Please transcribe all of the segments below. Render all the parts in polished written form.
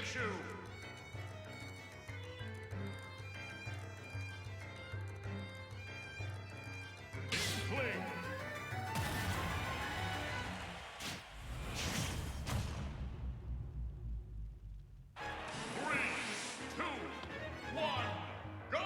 Pikachu! Fling! 3, 2, 1, go!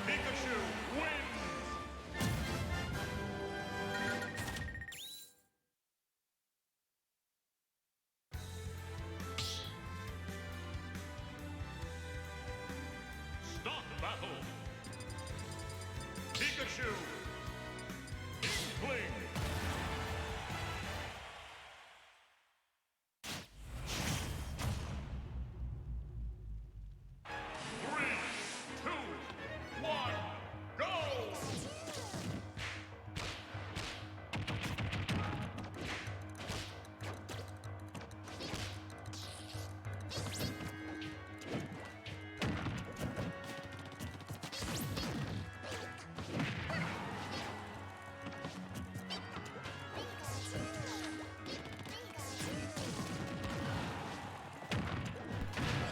Pikachu wins! Stop battle! Pikachu! Fling! 3, 2, 1, go!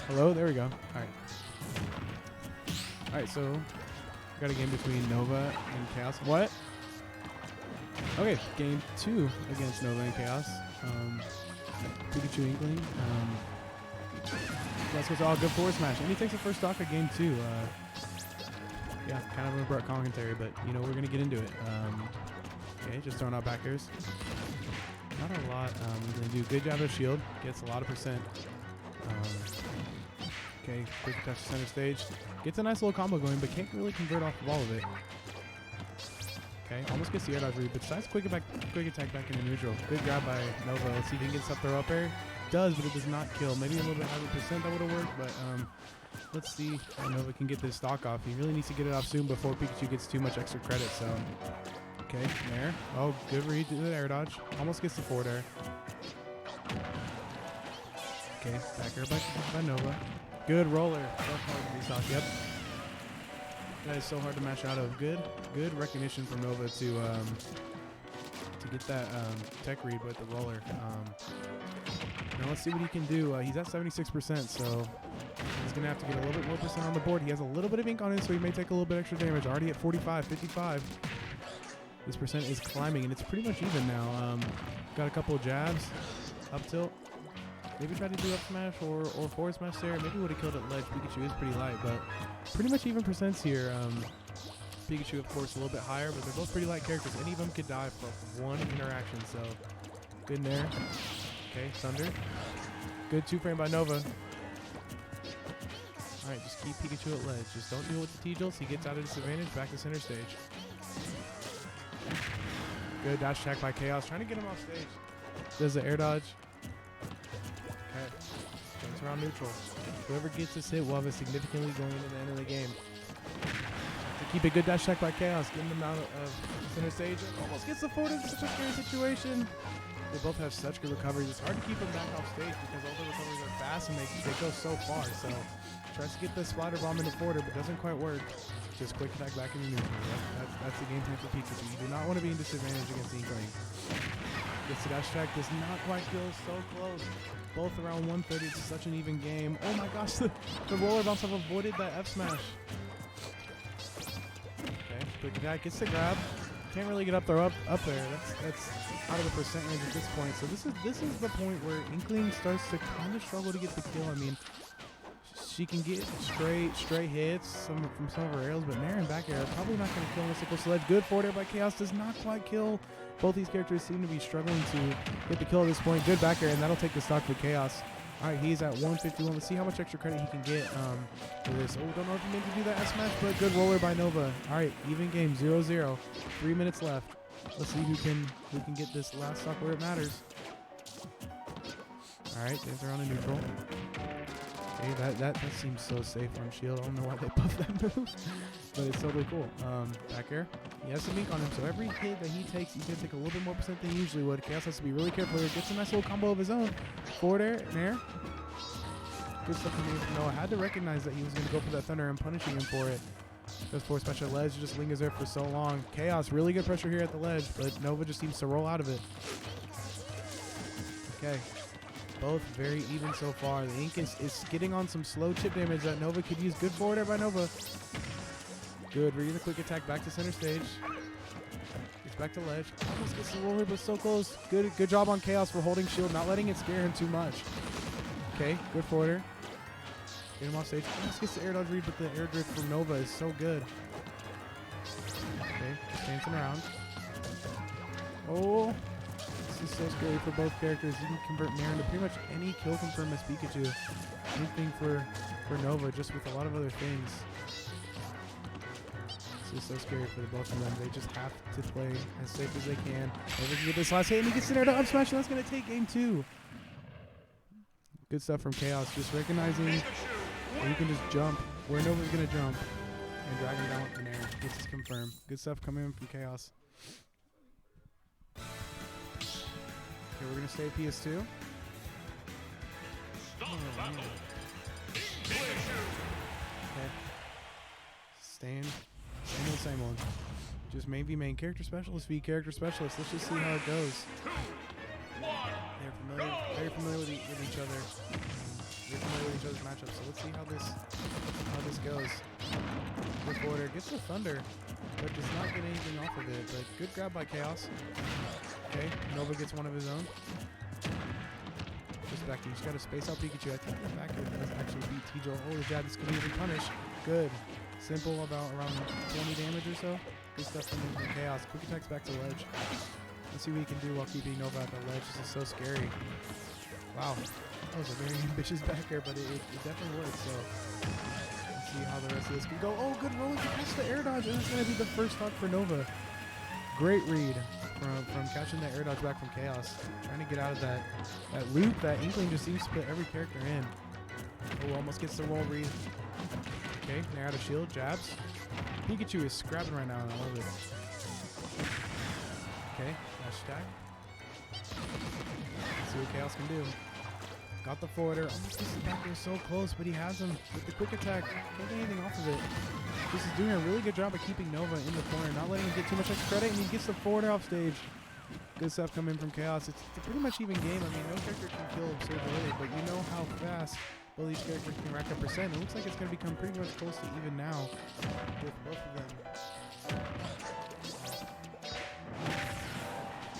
Hello, there we go. All right. Alright, so got a game between Nova and Chaos. What? Okay, game 2 against Nova and Chaos. Pikachu Inkling. Let's go to all good forward smash. And he takes the first stock of game 2. Yeah, kind of an abrupt commentary, but you know, we're going to get into it. Okay, just throwing out back airs. Not a lot. He's going to do a good job of shield. Gets a lot of percent. Okay, quick touch to center stage. Gets a nice little combo going, but can't really convert off of all of it. Okay, almost gets the air dodge read, but decides quick attack back into neutral. Good grab by Nova. Let's see if he can get up throw up air. Does, but it does not kill. Maybe a little bit higher percent that would have worked, but let's see how Nova can get this stock off. He really needs to get it off soon before Pikachu gets too much extra credit, so. Okay, there. Oh, good read to the air dodge. Almost gets the forward air. Okay, back air by Nova. Good roller. That's hard to be stock. Yep. That is so hard to match out of. Good recognition from Nova to get that tech read with the roller. Now let's see what he can do. He's at 76%, so he's gonna have to get a little bit more percent on the board. He has a little bit of ink on it, so he may take a little bit extra damage. Already at 45, 55. This percent is climbing, and it's pretty much even now. Got a couple of jabs, up tilt. Maybe try to do up smash or forward smash there. Maybe would have killed it ledge. Pikachu is pretty light, but pretty much even percents here. Pikachu, of course, a little bit higher, but they're both pretty light characters. Any of them could die for one interaction, so good in there. Okay, Thunder. Good 2-frame by Nova. All right, just keep Pikachu at ledge. Just don't deal with the T-Jolts. He gets out of disadvantage, back to center stage. Good dash attack by Chaos, trying to get him off stage. Does the air dodge. Okay, jumps around neutral. Whoever gets this hit will have it significantly going into the end of the game. To keep a good dash attack by Chaos, getting them out of center stage. Almost gets the forward in such a scary situation. They both have such good recoveries. It's hard to keep them back off stage because all the recoveries are fast and they go so far. So tries to get the splatter bomb into forward, but doesn't quite work. Just quick attack back into neutral. That's the game plan for Pikachu. You do not want to be in disadvantage against Inkling. Gets the dash attack, does not quite kill, so close. Both around 130, it's such an even game. Oh my gosh, the roller bounce have avoided that F smash. Okay, quick attack, gets the grab. Can't really get up there, up there. That's out of the percent range at this point. So this is the point where Inkling starts to kind of struggle to get the kill. I mean, she can get straight hits from some of her aerials, but Nair and back air are probably not going to kill unless it goes to ledge. Good forward air by Chaos, does not quite kill. Both these characters seem to be struggling to get the kill at this point. Good back air, and that'll take the stock for Chaos. All right, he's at 151. Let's see how much extra credit he can get for this. Oh, don't know if he meant to do that S smash, but good roller by Nova. All right, even game, 0-0. 3 minutes left. Let's see who can get this last stock where it matters. All right, there's around a neutral. Okay, that seems so safe on shield. I don't know why they buffed that move, but it's totally cool. Back air. He has some ink on him, so every hit that he takes, he's going to take a little bit more percent than he usually would. Chaos has to be really careful here. Gets a nice little combo of his own. Forward air and air. Good stuff from me. No, I had to recognize that he was going to go for that Thunder and punishing him for it. Goes for a special ledge, just lingers there for so long. Chaos, really good pressure here at the ledge, but Nova just seems to roll out of it. Okay. Both very even so far. The ink is getting on some slow chip damage that Nova could use. Good forward air by Nova. Good. Reading the quick attack back to center stage. Gets back to ledge. Almost gets the roller, but so close. Good job on Chaos for holding shield, not letting it scare him too much. Okay, good forward air. Get him off stage. Almost gets the air dodge read, but the air drift from Nova is so good. Okay, just dancing around. Oh. This is so scary for both characters. You can convert Nair into pretty much any kill confirm as Pikachu. Anything for Nova, just with a lot of other things. This is so scary for the both of them. They just have to play as safe as they can. Nova can get this last hit, and he gets in there to up smash, and that's going to take game 2. Good stuff from Chaos. Just recognizing that you can just jump where Nova's going to jump and drag him down with the Nair. Gets this confirmed. Good stuff coming in from Chaos. Okay, we're going to stay at PS2. Okay. Staying the same one. Just main v main. Character specialist v character specialist. Let's just see how it goes. They're very familiar with each other. Very familiar with each other's matchups. So let's see how this goes. Good forwarder. Gets the thunder, but does not get anything off of it. But good grab by Chaos. Okay, Nova gets one of his own. Just back. You just got to space out Pikachu. I think the back air does actually beat T-Joel. Oh, the jab is going to even punish. Good. Simple, about around 20 damage or so. Good stuff from Chaos. Quick attacks back to ledge. Let's see what he can do while keeping Nova at the ledge. This is so scary. Wow. That was a very ambitious back air, but it definitely worked. So let's see how the rest of this can go. Oh, good roller to catch the air dodge. And it's going to be the first stock for Nova. Great read from catching that air dodge back from Chaos. Trying to get out of that loop. That Inkling just seems to put every character in. Oh, almost gets the roll read. Okay, they're out of shield. Jabs. Pikachu is scrapping right now, and I love it. Okay, dash attack. Let's see what Chaos can do. Got the forwarder. Almost gets the back there so close, but he has him with the quick attack. Can't get anything off of it. This is doing a really good job of keeping Nova in the corner, not letting him get too much extra credit, and he gets the forwarder off stage. Good stuff coming from Chaos. It's a pretty much even game. I mean, no character can kill absurd early, but you know how fast both each character can rack up percent. It looks like it's going to become pretty much close to even now with both of them.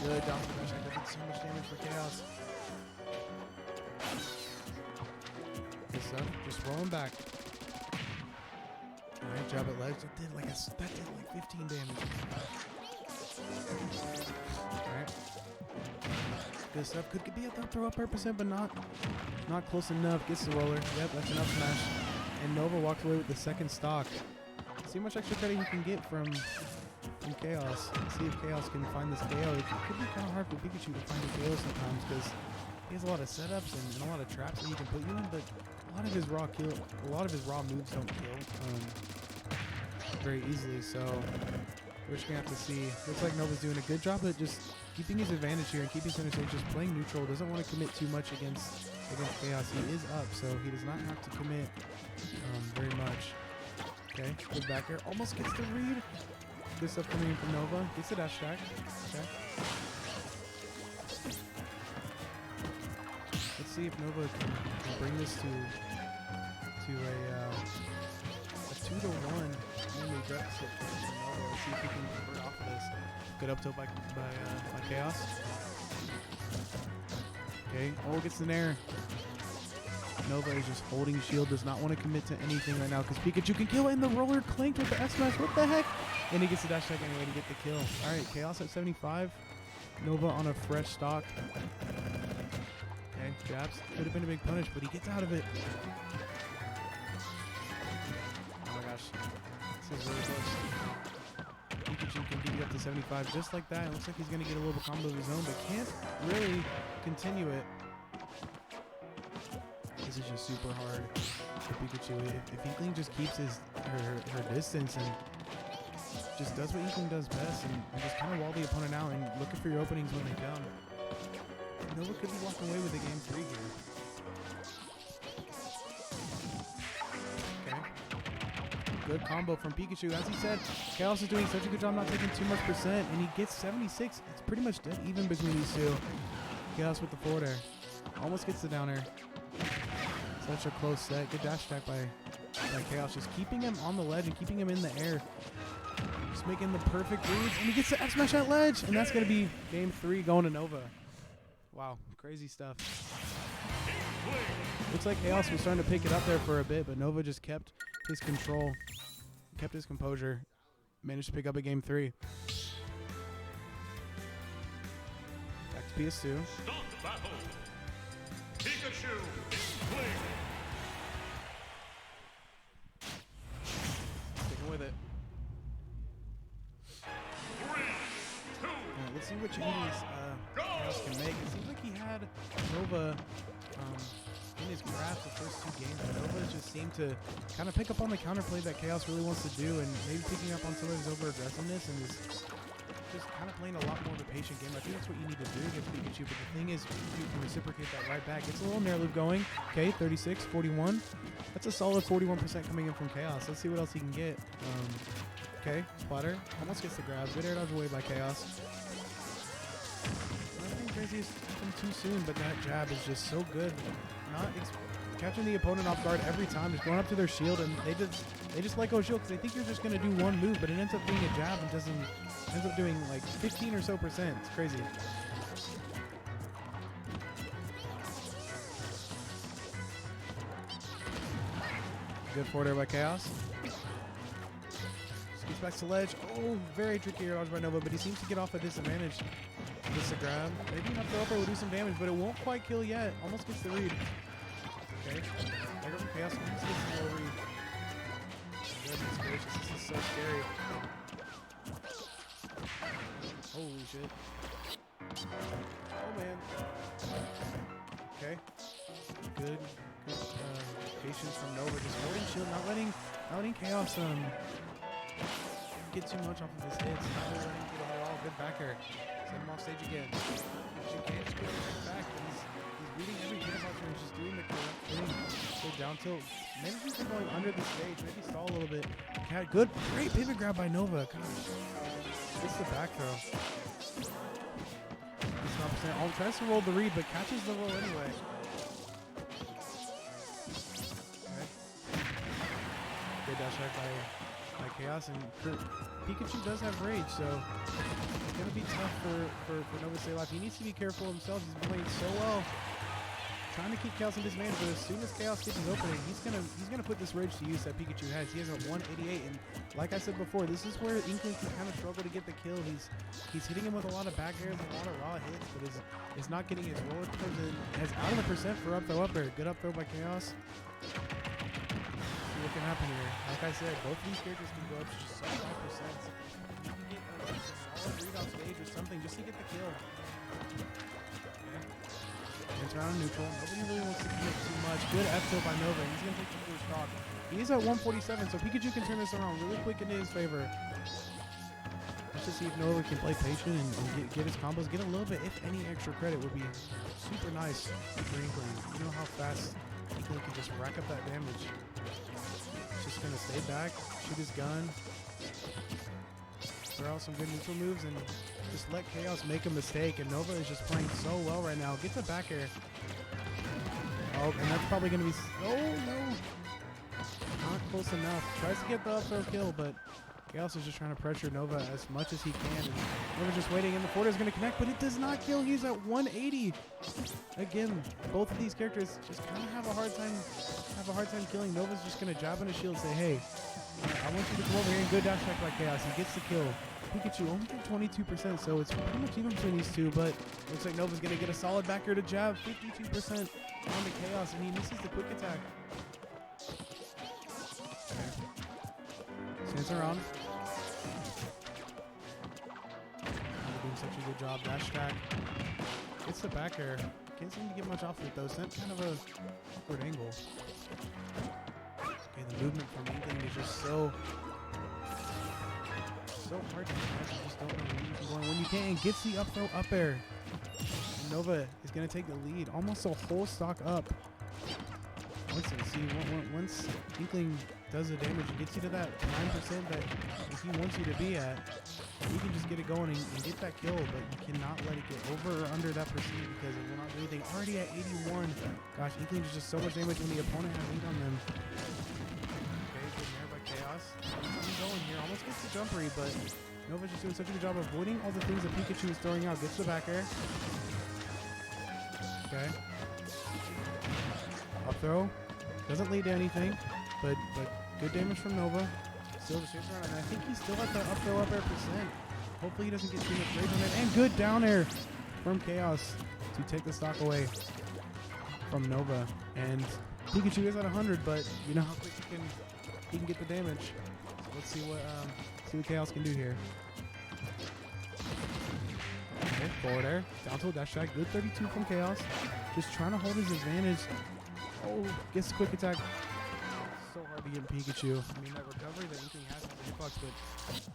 Good down smash. I did so much damage for Chaos. Good stuff. Just rolling back. Alright, jab at ledge. That did like 15 damage. Alright. Good stuff. Could be a throw up percent, but not close enough. Gets the roller. Yep, that's enough smash. And Nova walks away with the second stock. See how much extra credit he can get from Chaos. See if Chaos can find this KO. It could be kind of hard for Pikachu to find a KO sometimes because he has a lot of setups and a lot of traps that he can put you in, but a lot of his raw moves don't kill very easily. So we're just gonna have to see. Looks like Nova's doing a good job at just keeping his advantage here and keeping center stage, just playing neutral. Doesn't want to commit too much against Chaos. He is up, so he does not have to commit very much. Okay, good back air. Almost gets the read. Good stuff coming in from Nova. Gets the dash attack. Okay. Let's see if Nova can bring this to a 2-1 only deficit for Nova. Let's see if he can convert off of this. Good up tilt by Chaos. Okay, oh, gets the nair. Nova is just holding shield, does not want to commit to anything right now because Pikachu can kill it, and the roller clanked with the S-Smash. What the heck? And he gets the dash attack anyway to get the kill. Alright, Chaos at 75. Nova on a fresh stock. Okay, jabs. Could have been a big punish, but he gets out of it. Oh my gosh. This is really close. Pikachu can get you up to 75 just like that. It looks like he's going to get a little combo of his own, but can't really continue it. This is just super hard for Pikachu. If Inkling just keeps her distance and just does what Inkling does best and just kind of wall the opponent out and looking for your openings when they come, Nova could be walking away with the game 3 here. Okay. Good combo from Pikachu. As he said, Chaos is doing such a good job not taking too much percent, and he gets 76. It's pretty much dead even between these two. Chaos with the forward air. Almost gets the down air. Such a close set. Good dash attack by Chaos. Just keeping him on the ledge and keeping him in the air. Just making the perfect reads. And he gets the F smash at ledge. And that's going to be game 3 going to Nova. Wow. Crazy stuff. Looks like Chaos was starting to pick it up there for a bit, but Nova just kept his control. Kept his composure. Managed to pick up a game 3. Back to PS2. Stop battle. Pikachu. Inkling. Sticking with it. 3, 2, Let's see what changes Chaos can make. It seems like he had Nova in his grasp the first 2 games, but Nova just seemed to kind of pick up on the counterplay that Chaos really wants to do, and maybe picking up on some of his over-aggressiveness and just kind of playing a lot more of a patient game. I think that's what you need to do against Pikachu, but the thing is, you can reciprocate that right back. Gets a little nair loop going. Okay, 36, 41. That's a solid 41% coming in from Chaos. Let's see what else he can get. Okay, splatter. Almost gets the grab. Good air dodge away by Chaos. Nothing crazy has happened too soon, but that jab is just so good. Not catching the opponent off guard every time, just going up to their shield, and they They just let go of shield because they think you're just going to do one move, but it ends up being a jab and ends up doing like 15 or so percent. It's crazy. Good forward air by Chaos. Scoots back to ledge. Oh, very tricky air dodge by Nova, but he seems to get off a disadvantage. Gets the grab. Maybe an up throw upper will do some damage, but it won't quite kill yet. Almost gets the read. Okay. Dagger from Chaos. Almost gets the little read. Goodness gracious, this is so scary. Holy shit. Oh man. Okay. Good patience from Nova, just holding shield, not letting Chaos get too much off of his hits, not really letting him get away at all. Good backer. Send him off stage again. She can't just get right back, but he's reading every hit about her. He's just doing the correct thing. Good down tilt. Maybe he's been going under the stage. Maybe stall a little bit. Cat, good, great pivot grab by Nova. Gosh. Gets the back throw. He's not percent. Oh, tries to roll the read, but catches the roll anyway. Good dash attack by Chaos, and Pikachu does have rage, so it's going to be tough for Nova to stay alive. He needs to be careful himself. He's been playing so well, trying to keep Chaos in disadvantage, but as soon as Chaos gets his opening, he's gonna put this rage to use that Pikachu has. He has a 188, and like I said before, this is where Inkling can kind of struggle to get the kill. He's hitting him with a lot of back airs, a lot of raw hits, but is not getting his roller comes in as out of the percent for up throw up air. Good up throw by Chaos. What can happen here? Like I said, both of these characters can go up to just 75%. You can get a solid read off stage or something just to get the kill. Okay. It's around neutral. Nobody really wants to commit too much. Good F tilt by Nova. He's going to take the first stock. He's at 147, so Pikachu can turn this around really quick into his favor. Let's just see if Nova can play patient and get his combos. Get a little bit, if any, extra credit would be super nice for Inkling. You know how fast Inkling can just rack up that damage. Just gonna stay back, shoot his gun, throw out some good neutral moves, and just let Chaos make a mistake. And Nova is just playing so well right now. Gets a back air. Oh, and that's probably gonna be. Oh no, not close enough. Tries to get the up throw kill, but Chaos is just trying to pressure Nova as much as he can. And Nova's just waiting, and the forward is gonna connect, but it does not kill. He's at 180. Again, both of these characters just kind of have a hard time killing. Nova's just gonna jab on his shield and say, hey, I want you to come over here, and good dash attack by Chaos. He gets the kill. Pikachu only at 22%, so it's pretty much even between these two, but looks like Nova's gonna get a solid backer to jab, 52% on the Chaos, and he misses the quick attack. Okay. Stands around. Doing such a good job. Dash attack. Gets the back air. Can't seem to get much off of it though. Sent kind of a awkward angle. Okay, the movement from Inkling is just so hard to catch. You just don't know where you can go and when you can. And gets the up throw up air. Nova is gonna take the lead. Almost a whole stock up. Once Inkling does the damage and gets you to that 9% that he wants you to be at, you can just get it going and get that kill, but you cannot let it get over or under that percent because it will not do anything. Already at 81. Gosh, Inkling does just so much damage when the opponent has lead on them. Okay, good nair by Chaos. He's going here. Almost gets the jumpery, but Nova's just doing such a good job of avoiding all the things that Pikachu is throwing out. Gets the back air. Okay. Up throw. Doesn't lead to anything, but good damage from Nova. Still just hits around, and I think he's still at the up throw up air percent. Hopefully he doesn't get too much rage on it. And good down air from Chaos to take the stock away from Nova. And Pikachu is at 100, but you know how quick he can get the damage. So let's see what Chaos can do here. Okay, forward air, down to a dash attack. Good 32 from Chaos. Just trying to hold his advantage. Oh, gets the quick attack. So hard to get Pikachu. I mean, that recovery that Inkling has is a hitbox, but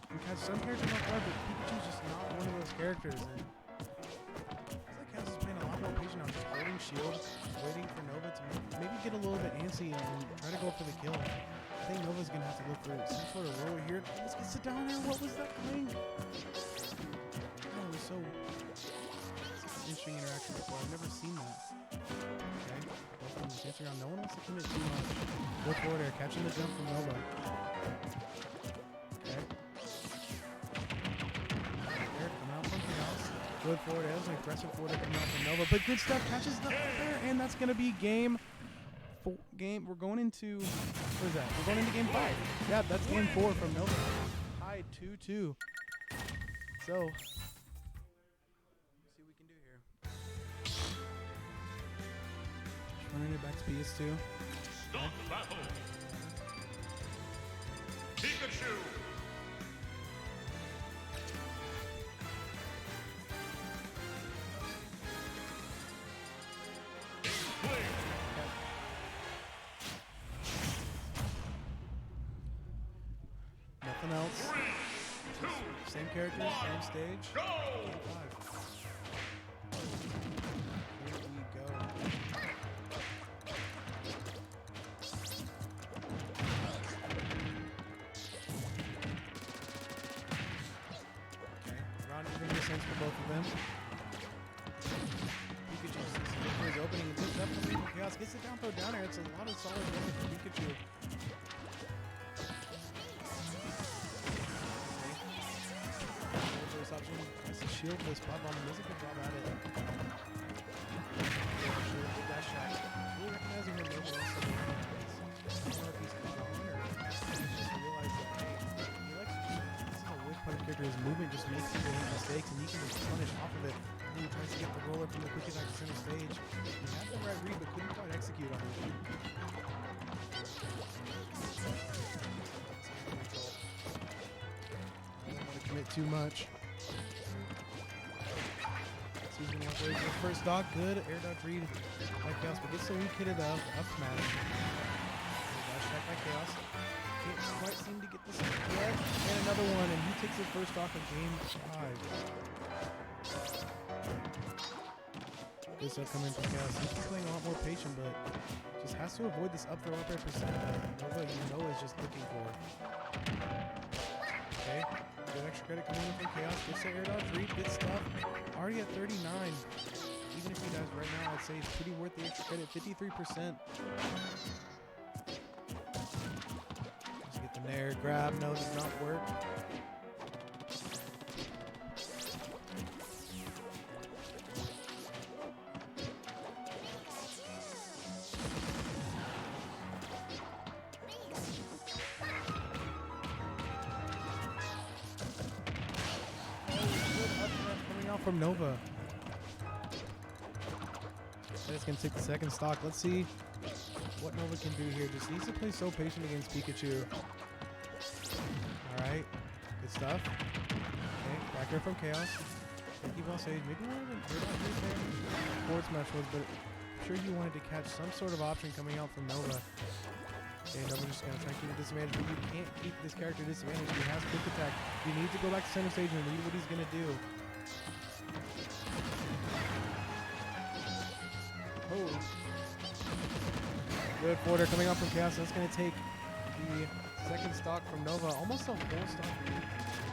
you catch some characters off guard, but Pikachu's just not one of those characters. And it's like Chaos is playing a lot more patient now, just holding shield, waiting for Nova to maybe get a little bit antsy and try to go for the kill. I think Nova's gonna have to look for some sort of roller here. Let's get sit down there. What was that playing? Oh, it was so such an interesting interaction before. I've never seen that. Okay. Around. No one wants to commit too much. Good forward air, catching the jump from Nova. Good forward. That was an aggressive forward coming out from Nova. But good stuff. Catches the there, and that's going to be game. We're going into, what is that? We're going into game 5. Yeah, that's game 4 from Nova. Tied 2-2. So, let's see what we can do here. Running it back to PS2. Start the battle. Pikachu. Nothing else. 3, 2, Same characters, same stage. go. Game 5. Here we go. Okay, round is going to make sense for both of them. Pikachu sees his opening and picks up the lead from Chaos. Gets it down, throw down air. It's a lot of solid damage for Pikachu. Option. That's a shield for the spot bomb. Does a good job at it. Shield with that shot. Really recognizing what Nova wants to do. I don't know if he's gone or just realized that, hey, he likes to this is a weird part of the character. His movement just makes people make mistakes and he can just punish off of it. And then he tries to get the roller from the quick attack to center stage. He had the right read but couldn't quite execute on it. I don't want to commit too much. First stock, good air dodge read by Chaos, but gets the weak hit it up smash. Dash back by Chaos. Can't quite seem to get this yet. And another one, and he takes the first stock of game 5. Good stuff coming from Chaos. He's playing a lot more patient, but just has to avoid this up throw up air percent that Nova, you know, is just looking for. Okay. Good extra credit coming in from Chaos. Gets the air dodge read. Good stuff. Already at 39. Even if he dies right now, I'd say it's pretty worth the extra credit. 53%. Just get the nair. Grab. No, does not work. From Nova. It's going to take the second stock. Let's see what Nova can do here. Just needs to play so patient against Pikachu. Alright. Good stuff. Okay, back air from Chaos. Keep on stage. Maybe one of them forward smash was, but I'm sure he wanted to catch some sort of option coming out from Nova. Okay, Nova's just going to try to keep a disadvantage, but you can't keep this character disadvantaged. He has quick attack. You need to go back to center stage and read what he's going to do. Oh. Good forwarder coming up from Chaos. That's going to take the second stock from Nova. Almost a full stock.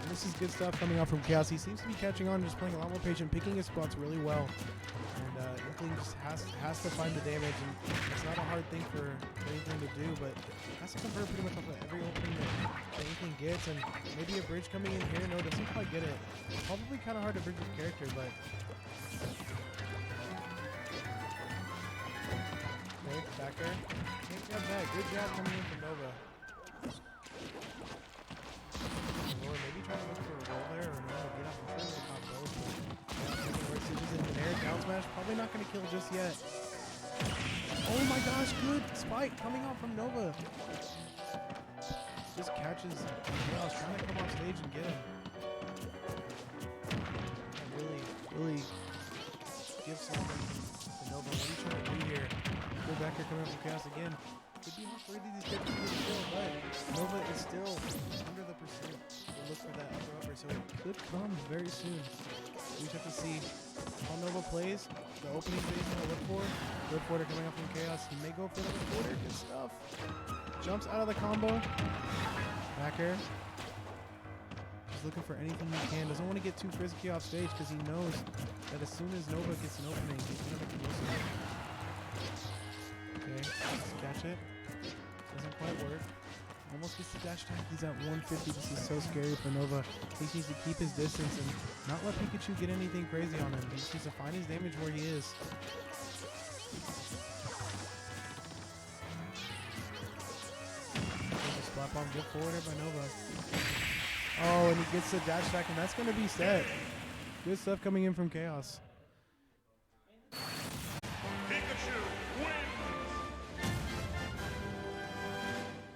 And this is good stuff coming out from Chaos. He seems to be catching on, just playing a lot more patient, picking his spots really well. And Inkling just has to find the damage. And it's not a hard thing for Inkling to do, but has to convert pretty much off of every opening that Inkling gets. And maybe a bridge coming in here. No, doesn't quite get it. Probably kind of hard to bridge with character, but... Okay, back there. Can't grab that. Good job coming in from Nova. Or maybe try to look for a roll there, or no, get up and shoot the top both. Taking right switches into an air down smash. Probably not going to kill just yet. Oh my gosh, good spike coming out from Nova. Just catches Chaos, trying to come off stage and get him. Really gives something to Nova. What are you trying to do here? Go back here coming up from Chaos again. Could be enough for either of these characters to get a kill, but Nova is still under the percent to look for that upper, so it could come very soon. We just have to see how Nova plays. The opening phase I'm gonna look for. Good forwarder coming up from Chaos. He may go for another forwarder. Good stuff. Jumps out of the combo. Back air. Just looking for anything he can. Doesn't want to get too frisky off stage because he knows that as soon as Nova gets an opening, he's gonna make the most of it. Okay, let's catch it. Doesn't quite work. Almost gets the dash attack. He's at 150. This is so scary for Nova. He needs to keep his distance and not let Pikachu get anything crazy on him. He just needs to find his damage where he is. Slap on, good forwarder by Nova. Oh, and he gets the dash attack, and that's going to be set. Good stuff coming in from Chaos.